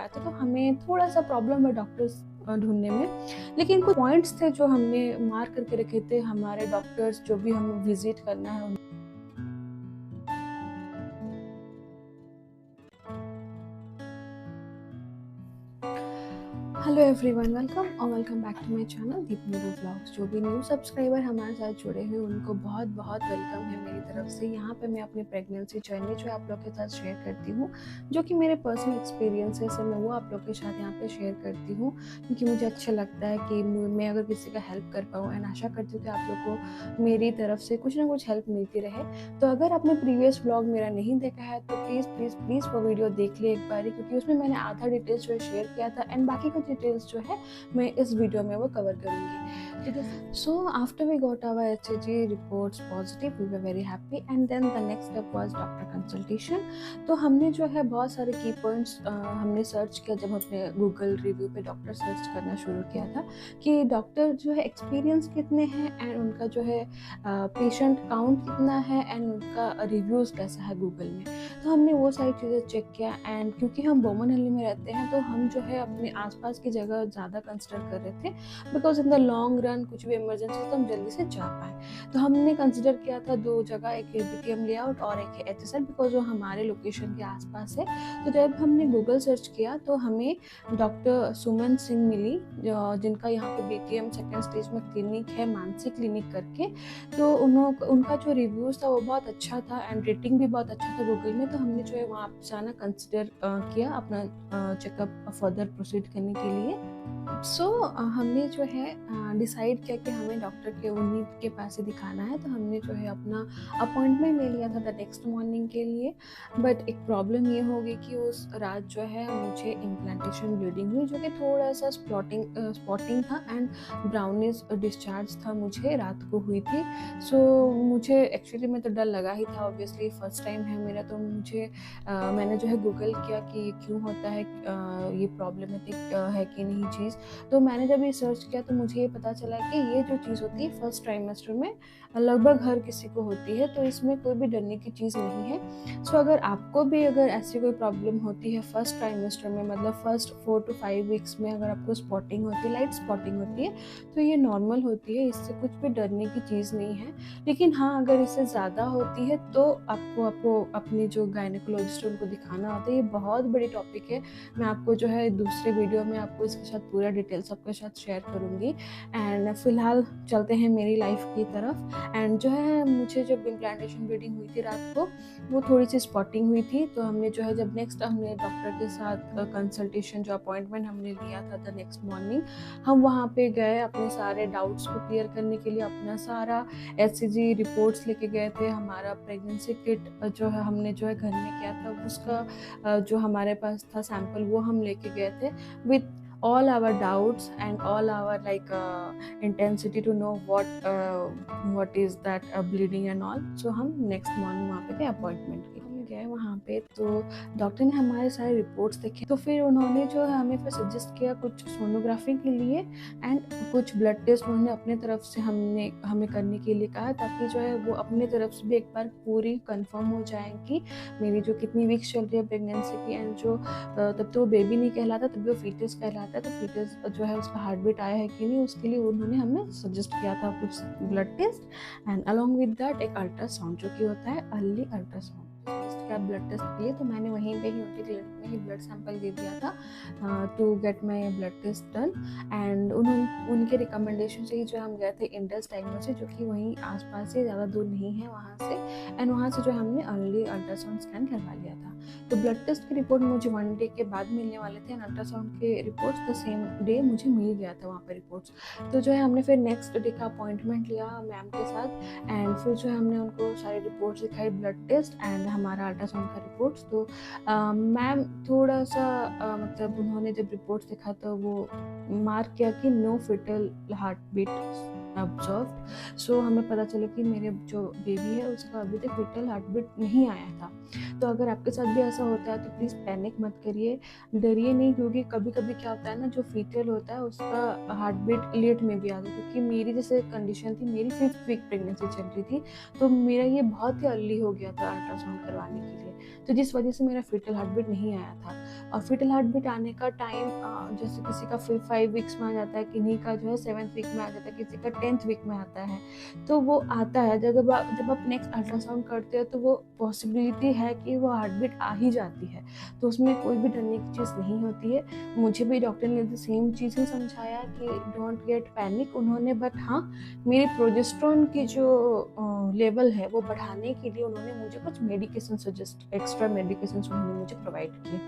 रहा था, तो हमें थोड़ा सा प्रॉब्लम है डॉक्टर्स ढूंढने में। लेकिन कुछ पॉइंट्स थे जो हमने मार्क करके रखे थे, हमारे डॉक्टर्स जो भी हमें विजिट करना है। Hello everyone, welcome back to my channel Deep Meeru vlogs. जो भी न्यू सब्सक्राइबर हमारे साथ जुड़े हुए उनको बहुत बहुत वेलकम है मेरी तरफ से। यहाँ पे मैं अपनी प्रेगनेंसी जर्नी जो आप लोग के साथ शेयर करती हूँ, जो कि मेरे पर्सनल एक्सपीरियंसेस है, मैं वो आप लोग के साथ यहाँ पे शेयर करती हूँ, क्योंकि मुझे अच्छा लगता है कि मैं अगर किसी का हेल्प कर पाऊँ। एंड आशा करती हूँ कि आप लोग को मेरी तरफ से कुछ ना कुछ हेल्प मिलती रहे। तो अगर आपने प्रीवियस व्लॉग मेरा नहीं देखा है तो प्लीज़ वो वीडियो देख लिए एक बारी, क्योंकि उसमें मैंने आधा डिटेल्स जो है शेयर किया था एंड बाकी कुछ डिटेल्स जो है मैं इस वीडियो में वो कवर करूंगी। So after we got our HCG reports positive, we were very happy and then the next step was doctor consultation. तो हमने जो है बहुत सारे की पॉइंट्स हमने सर्च किया जब हमने गूगल रिव्यू पे डॉक्टर सर्च करना शुरू किया था कि डॉक्टर जो है एक्सपीरियंस कितने हैं एंड उनका जो है पेशेंट काउंट कितना है एंड उनका रिव्यूज़ कैसा है गूगल में। तो हमने वो सारी चीज़ें चेक किया एंड क्योंकि हम बोमनहल्ली में रहते हैं तो हम जो है अपने आसपास की जगह ज़्यादा कंसिडर कर रहे थे, because in the long run कुछ भी इमरजेंसी तो हम जल्दी से जा पाए। तो हमने कंसिडर किया था दो जगह, एक है BTM लेआउट और एक है HSL, बिकॉज वो हमारे लोकेशन के आसपास है। तो जब हमने गूगल सर्च किया तो हमें डॉक्टर सुमन सिंह मिली, जिनका यहाँ पे BTM सेकेंड स्टेज में क्लिनिक है, मानसी क्लिनिक करके। तो उनका जो रिव्यूज़ था वो बहुत अच्छा था एंड रेटिंग भी बहुत अच्छा था गूगल में। तो हमने जो है वहाँ जाना कंसिडर किया अपना चेकअप फर्दर प्रोसीड करने के लिए। हमने जो है डिसाइड किया कि हमें डॉक्टर के उन्हीं के पास ही दिखाना है। तो हमने जो है अपना अपॉइंटमेंट ले लिया था द नेक्स्ट मॉर्निंग के लिए। बट एक प्रॉब्लम ये हो गई कि उस रात जो है मुझे इम्प्लांटेशन ब्लीडिंग हुई, जो कि थोड़ा सा स्पॉटिंग था एंड ब्राउनिश डिस्चार्ज था, मुझे रात को हुई थी। मुझे एक्चुअली में तो डर लगा ही था, ऑब्वियसली फर्स्ट टाइम है मेरा। तो मैंने जो है गूगल किया कि ये क्यों होता है, ये प्रॉब्लमेटिक है कि नहीं चीज़। तो मैंने जब ये सर्च किया तो मुझे ये पता चला कि ये जो चीज़ होती है फर्स्ट ट्राइमेस्टर में लगभग हर किसी को होती है, तो इसमें कोई भी डरने की चीज़ नहीं है। अगर आपको भी अगर ऐसी कोई प्रॉब्लम होती है फर्स्ट ट्राइमेस्टर में, मतलब फर्स्ट 4 to 5 वीक्स में, अगर आपको स्पॉटिंग होती है, लाइट स्पॉटिंग होती है, तो ये नॉर्मल होती है, इससे कुछ भी डरने की चीज़ नहीं है। लेकिन हाँ, अगर इससे ज़्यादा होती है तो आपको अपनी जो गायनेकोलॉजिस्ट है उनको दिखाना होता है। ये बहुत बड़ी टॉपिक है, मैं आपको जो है दूसरे वीडियो में आपको इसके साथ पूरा डिटेल्स आपके साथ शेयर करूँगी। एंड फिलहाल चलते हैं मेरी लाइफ की तरफ। एंड जो है मुझे जब इम्प्लांटेशन ब्लीडिंग हुई थी रात को, वो थोड़ी सी स्पॉटिंग हुई थी। तो हमने जो है जब नेक्स्ट हमने डॉक्टर के साथ कंसल्टेशन जो अपॉइंटमेंट हमने लिया था द नेक्स्ट मॉर्निंग, हम वहाँ पे गए अपने सारे डाउट्स को क्लियर करने के लिए। अपना सारा HCG रिपोर्ट्स लेके गए थे, हमारा प्रेगनेंसी किट जो है हमने जो है घर में किया था उसका जो हमारे पास था सैंपल, वो हम लेके गए थे with all our doubts and all our intensity to know what is that bleeding and all. हम next morning वहाँ पे थे अपॉइंटमेंट के लिए। हम गए वहाँ पे तो डॉक्टर ने हमारे सारे रिपोर्ट्स देखे, तो फिर उन्होंने जो है हमें फिर सजेस्ट किया कुछ सोनोग्राफी के लिए एंड कुछ ब्लड टेस्ट उन्होंने अपने तरफ से हमें करने के लिए कहा, ताकि जो है वो अपने तरफ से भी एक बार पूरी कंफर्म हो जाए कि मेरी जो कितनी वीक्स चल रही है प्रेगनेंसी की। एंड जो तब तो वो बेबी नहीं कहलाता, तब वो फीटस कहलाता है। तो फीटस जो है उसका हार्ट बीट आया है कि नहीं, उसके लिए उन्होंने हमें सजेस्ट किया था कुछ blood test and along with that एक अल्ट्रासाउंड, जो कि होता है अर्ली अल्ट्रासाउंड क्या ब्लड टेस्ट के लिए। तो मैंने वहीं पे ही उनके क्लिनिक में ही ब्लड सैंपल दे दिया था to get my blood test done. And उनके रिकमेंडेशन से ही जो हम गए थे इंडस डायग्नोस्टिक, जो कि वहीं आसपास से ज़्यादा दूर नहीं है वहाँ से। एंड वहाँ से जो हमने अर्ली अल्ट्रासाउंड स्कैन करवा लिया था। तो ब्लड टेस्ट की रिपोर्ट मुझे 1 डे के बाद मिलने वाले थे एंड अल्ट्रासाउंड के रिपोर्ट्स द सेम डे मुझे मिल गया था वहाँ पर रिपोर्ट्स। तो जो है हमने फिर नेक्स्ट डे का अपॉइंटमेंट लिया मैम के साथ एंड फिर जो है हमने उनको सारे रिपोर्ट्स दिखाई, ब्लड टेस्ट एंड हमारा अल्ट्रासाउंड का रिपोर्ट्स। तो मैम थोड़ा सा मतलब उन्होंने जब रिपोर्ट्स देखा तो वो मार्क किया कि no fetal heart beat observe. हमें पता चला कि मेरे जो बेबी है उसका अभी तक फिटल हार्ट बीट नहीं आया था। तो अगर आपके साथ भी ऐसा होता है तो प्लीज़ पैनिक मत करिए, डरिए नहीं, क्योंकि कभी कभी क्या होता है ना, जो फीटल होता है उसका हार्ट बीट लेट में भी आता है। क्योंकि मेरी जैसे कंडीशन थी, मेरी 5th वीक प्रेगनेंसी चल रही थी, तो मेरा ये बहुत ही अर्ली हो गया था अल्ट्रासाउंड करवाने के लिए। तो जिस वजह से मेरा फीटल हार्ट बीट नहीं आया था। और फीटल हार्ट बीट आने का टाइम जैसे किसी का 5 वीक्स में आ जाता है, किन्हीं का जो है 7th वीक में आ जाता है, किसी का 10th वीक में आता है। तो वो आता है जब आप नेक्स्ट अल्ट्रासाउंड करते हो तो वो पॉसिबिलिटी है कि वो हार्ट बीट आ ही जाती है। तो उसमें कोई भी डरने की चीज़ नहीं होती है। मुझे भी डॉक्टर ने सेम चीज़ ही समझाया कि डोंट गेट पैनिक उन्होंने, बट हाँ, मेरे प्रोजेस्टेरोन की जो लेवल है वो बढ़ाने के लिए उन्होंने मुझे कुछ मेडिकेशन सजेस्ट, एक्स्ट्रा मेडिकेशन उन्होंने मुझे प्रोवाइड किए,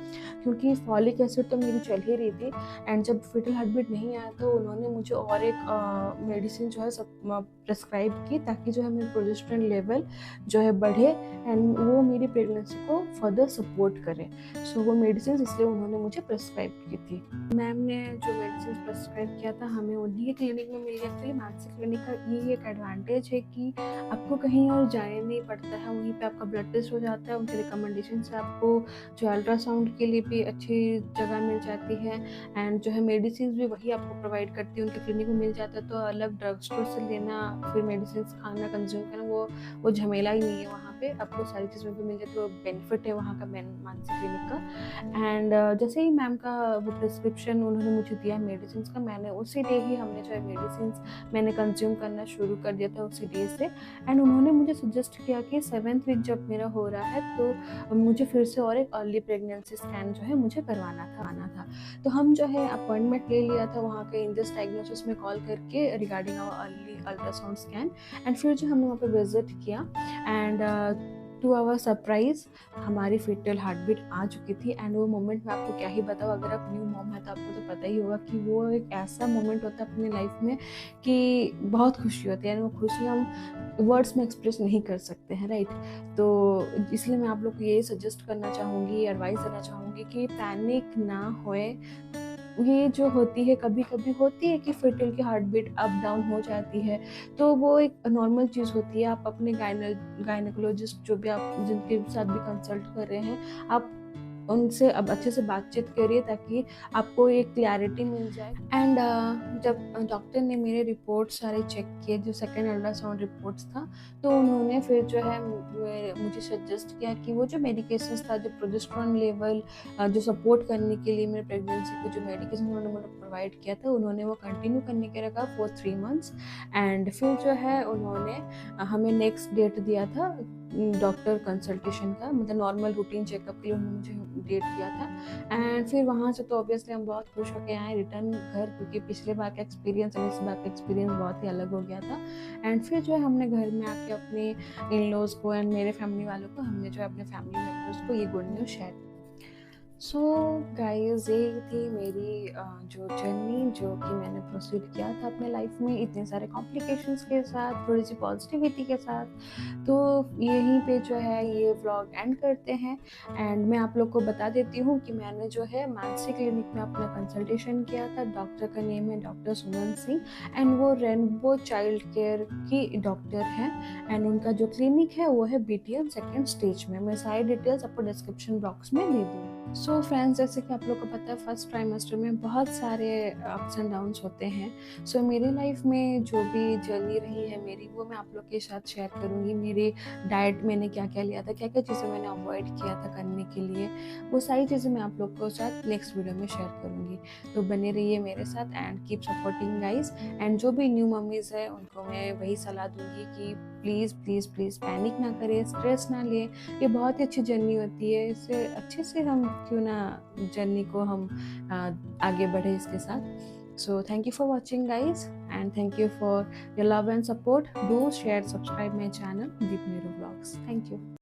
क्योंकि फॉलिक एसिड तो मेरी चल ही रही थी। एंड जब फीटल हार्ट बीट नहीं आया तो उन्होंने मुझे और एक मेडिसिन जो है सब प्रेस्क्राइब की, ताकि जो है मेरी प्रोजेस्टेरोन लेवल जो है बढ़े एंड वो मेरी प्रेगनेंसी को फर्दर सपोर्ट करे। सो वो मेडिसिन इसलिए उन्होंने मुझे प्रेस्क्राइब की थी। मैम ने जो मेडिसिन प्रेस्क्राइब किया था हमें उन्हीं के क्लिनिक में मिल गया। एक्चुअली मानसिक क्लिनिक का ये एक एडवांटेज है कि आपको कहीं और जाने नहीं पड़ता है, वहीं पे आपका ब्लड टेस्ट हो जाता है, उनके रिकमेंडेशन से आपको जो अल्ट्रासाउंड के लिए भी अच्छी जगह मिल जाती है एंड जो है मेडिसिन भी वही आपको प्रोवाइड करती है, उनके क्लिनिक में मिल जाता है। तो अलग ड्रग स्टोर से लेना, फिर मेडिसिन खाना, कंज्यूम करना, वो झमेला ही नहीं है। वहाँ पे आपको सारी चीज़ें भी मिल जाती है, वो बेनिफिट है वहाँ का मानसिक क्लिनिक का। एंड जैसे ही मैम का वो प्रिस्क्रिप्शन उन्होंने मुझे दिया मेडिसिन का, मैंने उसी डे ही हमने जो है मेडिसिन मैंने कंज्यूम करना शुरू कर दिया था उसी डे से। एंड उन्होंने मुझे सजेस्ट किया कि 7th वीक जब मेरा हो रहा है तो मुझे फिर से और एक अर्ली प्रेगनेंसी स्कैन जो है मुझे करवाना था। तो हम जो है अपॉइंटमेंट ले लिया था वहाँ के इंडस डायग्नोसिस में कॉल करके regarding our early ultrasound scan. And फिर जो हमने वहाँ पे विजिट किया एंड टू आवर सरप्राइज हमारी फीटल हार्ट बीट आ चुकी थी। एंड वो मोमेंट मैं आपको क्या ही बताऊँ, अगर आप न्यू मॉम है तो आपको तो पता ही होगा कि वो एक ऐसा मोमेंट होता है अपनी लाइफ में कि बहुत खुशी होती है। वो खुशी हम वर्ड्स में एक्सप्रेस नहीं कर सकते हैं, राइट। तो इसलिए मैं आप लोग को यही सजेस्ट करना चाहूँगी, एडवाइस देना चाहूँगी कि पैनिक ना होए। ये जो होती है, कभी कभी होती है कि फीटल की हार्ट बीट अप डाउन हो जाती है, तो वो एक नॉर्मल चीज़ होती है। आप अपने गायनेकोलॉजिस्ट जो भी आप जिनके साथ भी कंसल्ट कर रहे हैं, आप उनसे अब अच्छे से बातचीत करिए ताकि आपको एक क्लैरिटी मिल जाए। एंड जब डॉक्टर ने मेरे रिपोर्ट सारे चेक किए, जो सेकेंड अल्ट्रासाउंड रिपोर्ट्स था, तो उन्होंने फिर जो है मुझे सजेस्ट किया कि वो जो मेडिकेशन था, जो प्रोजेस्टेरोन लेवल जो सपोर्ट करने के लिए मेरे प्रेगनेंसी को जो मेडिकेशन उन्होंने मुझे प्रोवाइड किया था, उन्होंने वो कंटिन्यू करने के रखा फॉर 3 मंथ्स। एंड फिर जो है उन्होंने हमें नेक्स्ट डेट दिया था डॉक्टर कंसल्टेशन का, मतलब नॉर्मल रूटीन चेकअप के लिए उन्होंने मुझे डेट दिया था। एंड फिर वहाँ से तो ऑब्वियसली हम बहुत खुश होकर आए रिटर्न घर, क्योंकि पिछले बार का एक्सपीरियंस और इस बार का एक्सपीरियंस बहुत ही अलग हो गया था। एंड फिर जो है हमने घर में आके अपने इन लॉज को एंड मेरे फैमिली वालों को, हमने जो है अपने फैमिली मेम्बर्स को ये good news share. So guys, ये थी मेरी जो जर्नी जो कि मैंने प्रोसीड किया था अपने लाइफ में, इतने सारे कॉम्प्लिकेशंस के साथ, थोड़ी सी पॉजिटिविटी के साथ। तो यहीं पे जो है ये व्लॉग एंड करते हैं। एंड मैं आप लोग को बता देती हूँ कि मैंने जो है मानसिक क्लिनिक में अपना कंसल्टेशन किया था। डॉक्टर का नेम है डॉक्टर सुमन सिंह एंड वो रेनबो चाइल्ड केयर की डॉक्टर हैं। एंड उनका जो क्लिनिक है वो है BTM 2nd स्टेज में। मैं सारी डिटेल्स आपको डिस्क्रिप्शन बॉक्स में दे दूँगी। सो फ्रेंड्स, जैसे कि आप लोग को पता है फर्स्ट ट्राइमेस्टर में बहुत सारे अप्स एंड डाउन्स होते हैं। सो मेरी लाइफ में जो भी जर्नी रही है मेरी, वो मैं आप लोग के साथ शेयर करूँगी। मेरी डाइट मैंने क्या क्या लिया था, क्या क्या चीज़ें मैंने अवॉइड किया था करने के लिए, वो सारी चीज़ें मैं आप लोग को साथ नेक्स्ट वीडियो में शेयर करूँगी। तो बने रहिए मेरे साथ and keep supporting guys. And जो भी न्यू मम्मीज़ है उनको मैं वही सलाह दूँगी कि प्लीज़ प्लीज़ प्लीज़ पैनिक ना करें, स्ट्रेस ना लें। ये बहुत ही अच्छी जर्नी होती है, इससे अच्छे से हम क्यों ना जर्नी को हम आगे बढ़े इसके साथ। So thank you for watching guys and thank you for your love and support. Do share, subscribe my channel Deep Neeru vlogs. Thank you.